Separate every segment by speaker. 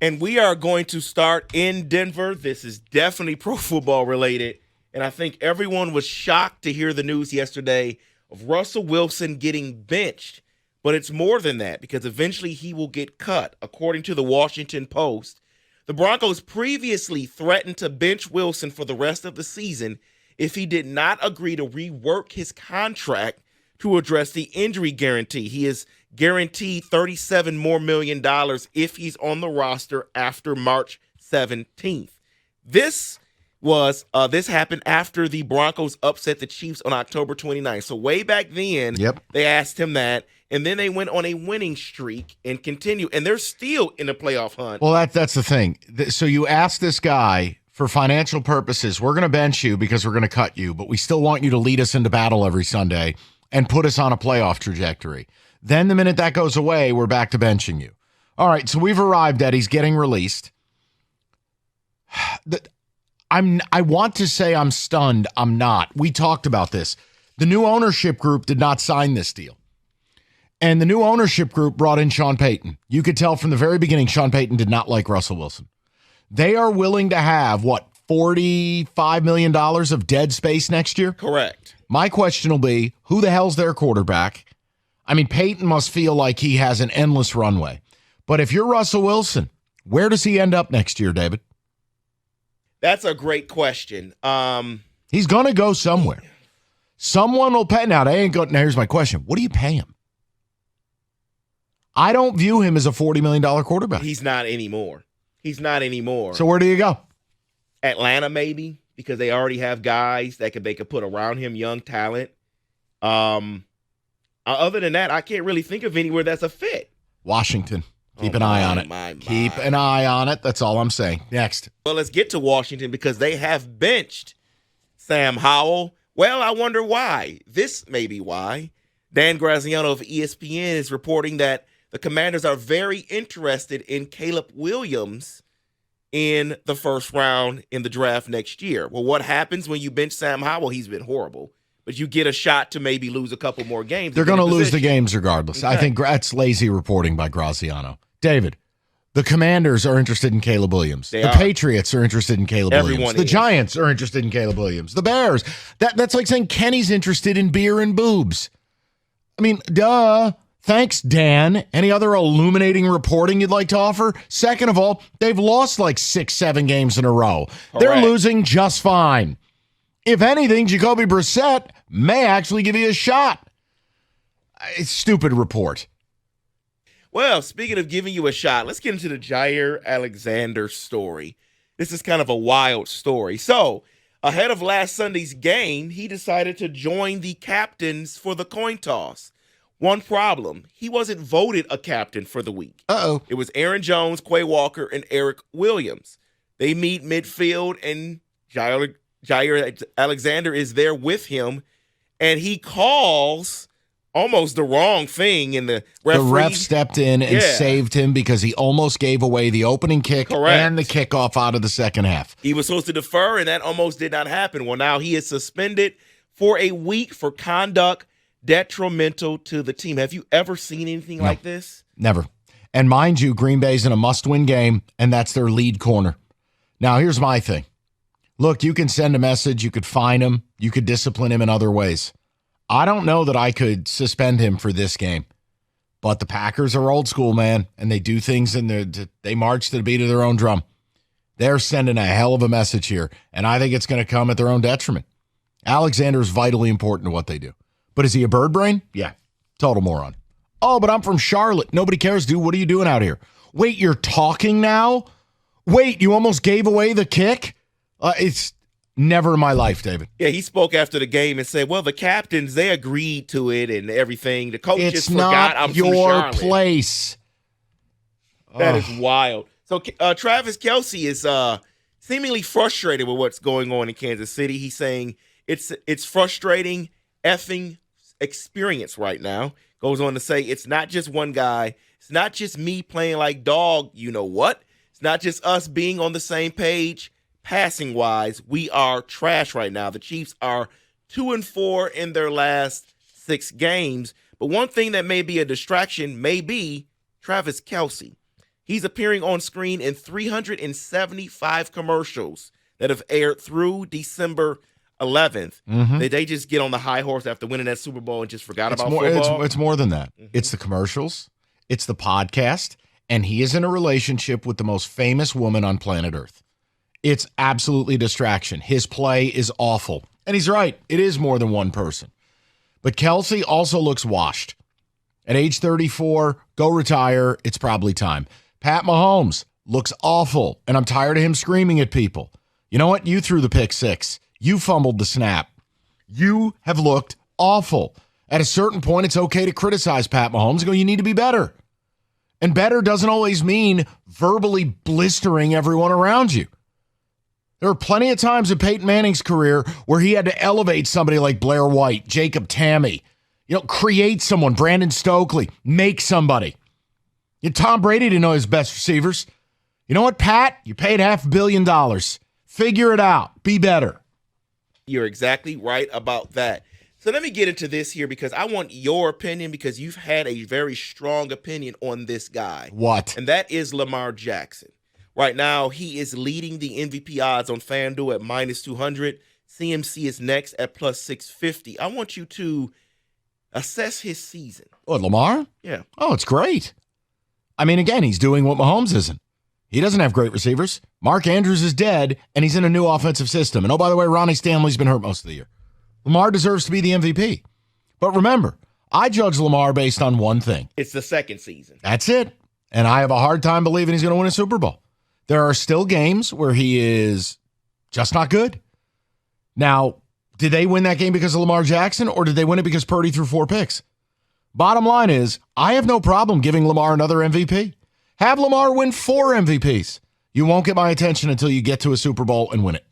Speaker 1: And we are going to start in Denver. This is definitely pro football related. And I think everyone was shocked to hear the news yesterday of Russell Wilson getting benched. But it's more than that because eventually he will get cut. According to the Washington Post, the Broncos previously threatened to bench Wilson for the rest of the season if he did not agree to rework his contract to address the injury guarantee. He is guaranteed $37 more million if he's on the roster after March 17th. This happened after the Broncos upset the Chiefs on October 29th. So way back then, They asked him that, and then they went on a winning streak and continue, and they're still in the playoff hunt.
Speaker 2: Well, that's the thing. So you ask this guy for financial purposes, we're going to bench you because we're going to cut you, but we still want you to lead us into battle every Sunday and put us on a playoff trajectory. Then the minute that goes away, we're back to benching you. All right, so we've arrived at he's getting released. I want to say I'm stunned. I'm not. We talked about this. The new ownership group did not sign this deal. And the new ownership group brought in Sean Payton. You could tell from the very beginning Sean Payton did not like Russell Wilson. They are willing to have, $45 million of dead space next year?
Speaker 1: Correct.
Speaker 2: My question will be, who the hell's their quarterback? I mean, Peyton must feel like he has an endless runway. But if you're Russell Wilson, where does he end up next year, David?
Speaker 1: That's a great question.
Speaker 2: He's going to go somewhere. Someone will pay. Now, here's my question. What do you pay him? I don't view him as a $40 million quarterback.
Speaker 1: He's not anymore.
Speaker 2: So where do you go?
Speaker 1: Atlanta, maybe, because they already have guys they could put around him, young talent. Other than that, I can't really think of anywhere that's a fit.
Speaker 2: Washington. Keep an eye on it. Keep an eye on it. That's all I'm saying. Next.
Speaker 1: Well, let's get to Washington because they have benched Sam Howell. Well, I wonder why. This may be why. Dan Graziano of ESPN is reporting that the Commanders are very interested in Caleb Williams in the first round in the draft next year. Well, what happens when you bench Sam Howell? He's been horrible. But you get a shot to maybe lose a couple more games.
Speaker 2: They're going to lose the games regardless. Okay. I think that's lazy reporting by Graziano. David, the Commanders are interested in Caleb Williams. The Patriots are interested in Caleb Williams. The Giants are interested in Caleb Williams. The Bears. That's like saying Kenny's interested in beer and boobs. I mean, duh. Thanks, Dan. Any other illuminating reporting you'd like to offer? Second of all, they've lost like 6-7 games in a row. Correct. They're losing just fine. If anything, Jacoby Brissett may actually give you a shot. It's a stupid report.
Speaker 1: Well, speaking of giving you a shot, let's get into the Jair Alexander story. This is kind of a wild story. So, ahead of last Sunday's game, he decided to join the captains for the coin toss. One problem, he wasn't voted a captain for the week. It was Aaron Jones, Quay Walker, and Eric Williams. They meet midfield, and Jair Alexander is there with him, and he calls almost the wrong thing, and the
Speaker 2: ref stepped in and saved him because he almost gave away the opening kick and the kickoff out of the second half.
Speaker 1: He was supposed to defer, and that almost did not happen. Well, now he is suspended for a week for conduct detrimental to the team. Have you ever seen anything like this?
Speaker 2: Never. And mind you, Green Bay's in a must-win game, and that's their lead corner. Now, here's my thing. Look, you can send a message, you could fine him, you could discipline him in other ways. I don't know that I could suspend him for this game, but the Packers are old school, man, and they do things they march to the beat of their own drum. They're sending a hell of a message here, and I think it's going to come at their own detriment. Alexander's vitally important to what they do. But is he a bird brain? Yeah, total moron. Oh, but I'm from Charlotte. Nobody cares, dude. What are you doing out here? Wait, you're talking now? Wait, you almost gave away the kick? It's never in my life, David.
Speaker 1: Yeah, he spoke after the game and said, well, the captains, they agreed to it and everything. The coach just forgot I'm from Charlotte.
Speaker 2: It's not your place.
Speaker 1: That is wild. So Travis Kelce is seemingly frustrated with what's going on in Kansas City. He's saying it's frustrating effing experience right now. Goes on to say it's not just one guy. It's not just me playing like dog. You know what? It's not just us being on the same page. Passing wise, we are trash right now. The Chiefs are 2-4 in their last 6 games. But one thing that may be a distraction may be Travis Kelce. He's appearing on screen in 375 commercials that have aired through December 11th. They just get on the high horse after winning that Super Bowl and just forgot about football.
Speaker 2: It's more than that. It's the commercials. It's the podcast. And he is in a relationship with the most famous woman on planet Earth. It's absolutely distraction. His play is awful. And he's right. It is more than one person. But Kelsey also looks washed. At age 34, go retire. It's probably time. Pat Mahomes looks awful, and I'm tired of him screaming at people. You know what? You threw the pick six. You fumbled the snap. You have looked awful. At a certain point, it's okay to criticize Pat Mahomes and go, you need to be better. And better doesn't always mean verbally blistering everyone around you. There are plenty of times in Peyton Manning's career where he had to elevate somebody like Blair White, Jacob Tammy, create someone, Brandon Stokely, make somebody. Tom Brady didn't know his best receivers. You know what, Pat? You paid $500 million. Figure it out. Be better.
Speaker 1: You're exactly right about that. So let me get into this here because I want your opinion because you've had a very strong opinion on this guy.
Speaker 2: What?
Speaker 1: And that is Lamar Jackson. Right now, he is leading the MVP odds on FanDuel at -200. CMC is next at +650. I want you to assess his season.
Speaker 2: What, Lamar?
Speaker 1: Yeah.
Speaker 2: Oh, it's great. I mean, again, he's doing what Mahomes isn't. He doesn't have great receivers. Mark Andrews is dead, and he's in a new offensive system. And oh, by the way, Ronnie Stanley's been hurt most of the year. Lamar deserves to be the MVP. But remember, I judge Lamar based on one thing.
Speaker 1: It's the second season.
Speaker 2: That's it. And I have a hard time believing he's going to win a Super Bowl. There are still games where he is just not good. Now, did they win that game because of Lamar Jackson, or did they win it because Purdy threw 4 picks? Bottom line is, I have no problem giving Lamar another MVP. Have Lamar win 4 MVPs. You won't get my attention until you get to a Super Bowl and win it.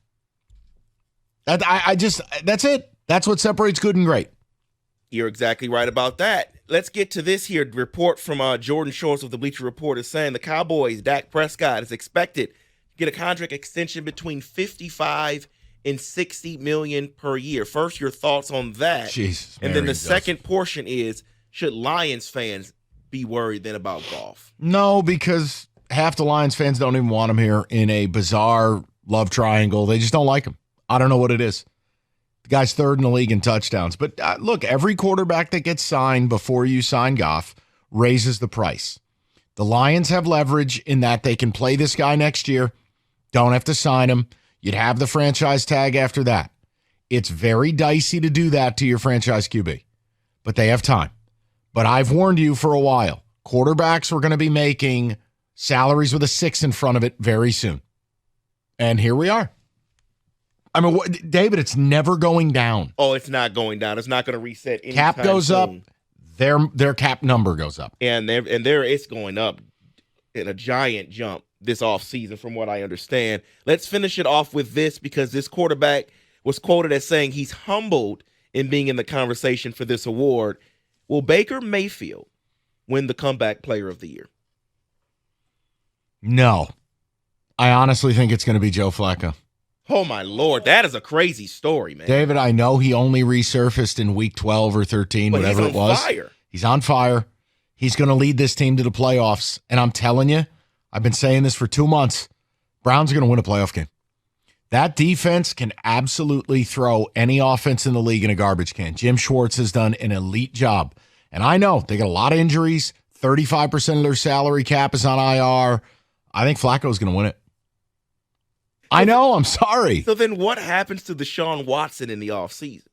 Speaker 2: That's it. That's what separates good and great.
Speaker 1: You're exactly right about that. Let's get to this here report from Jordan Shores of the Bleacher Report is saying the Cowboys, Dak Prescott, is expected to get a contract extension between $55 and $60 million per year. First, your thoughts on that.
Speaker 2: Jesus,
Speaker 1: and then the second portion is, should Lions fans be worried then about Goff?
Speaker 2: No, because half the Lions fans don't even want him here in a bizarre love triangle. They just don't like him. I don't know what it is. The guy's third in the league in touchdowns. But look, every quarterback that gets signed before you sign Goff raises the price. The Lions have leverage in that they can play this guy next year. Don't have to sign him. You'd have the franchise tag after that. It's very dicey to do that to your franchise QB. But they have time. But I've warned you for a while. Quarterbacks were going to be making salaries with a 6 in front of it very soon. And here we are. I mean, David, it's never going down.
Speaker 1: Oh, it's not going down. It's not going to reset anytime
Speaker 2: Cap goes
Speaker 1: soon.
Speaker 2: up. Their cap number goes up.
Speaker 1: And it's going up in a giant jump this offseason from what I understand. Let's finish it off with this because this quarterback was quoted as saying he's humbled in being in the conversation for this award. Will Baker Mayfield win the Comeback Player of the Year?
Speaker 2: No. I honestly think it's going to be Joe Flacco.
Speaker 1: Oh, my Lord. That is a crazy story, man.
Speaker 2: David, I know he only resurfaced in week 12 or 13,
Speaker 1: but
Speaker 2: whatever it was.
Speaker 1: Fire.
Speaker 2: He's on fire. He's going to lead this team to the playoffs. And I'm telling you, I've been saying this for 2 months. Browns are going to win a playoff game. That defense can absolutely throw any offense in the league in a garbage can. Jim Schwartz has done an elite job. And I know they got a lot of injuries. 35% of their salary cap is on IR. I think Flacco's going to win it. I know, I'm sorry.
Speaker 1: So then what happens to Deshaun Watson in the offseason?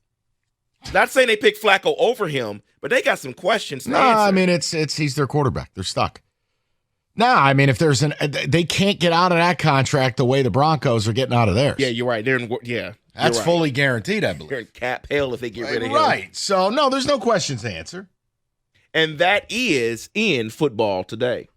Speaker 1: Not saying they pick Flacco over him, but they got some questions to answer.
Speaker 2: I mean, he's their quarterback. They're stuck. I mean, if they can't get out of that contract the way the Broncos are getting out of theirs.
Speaker 1: Yeah, you're right.
Speaker 2: That's
Speaker 1: right.
Speaker 2: fully guaranteed, I believe.
Speaker 1: They're in cap hell if they get rid of him.
Speaker 2: Right. So, no, there's no questions to answer.
Speaker 1: And that is in football today.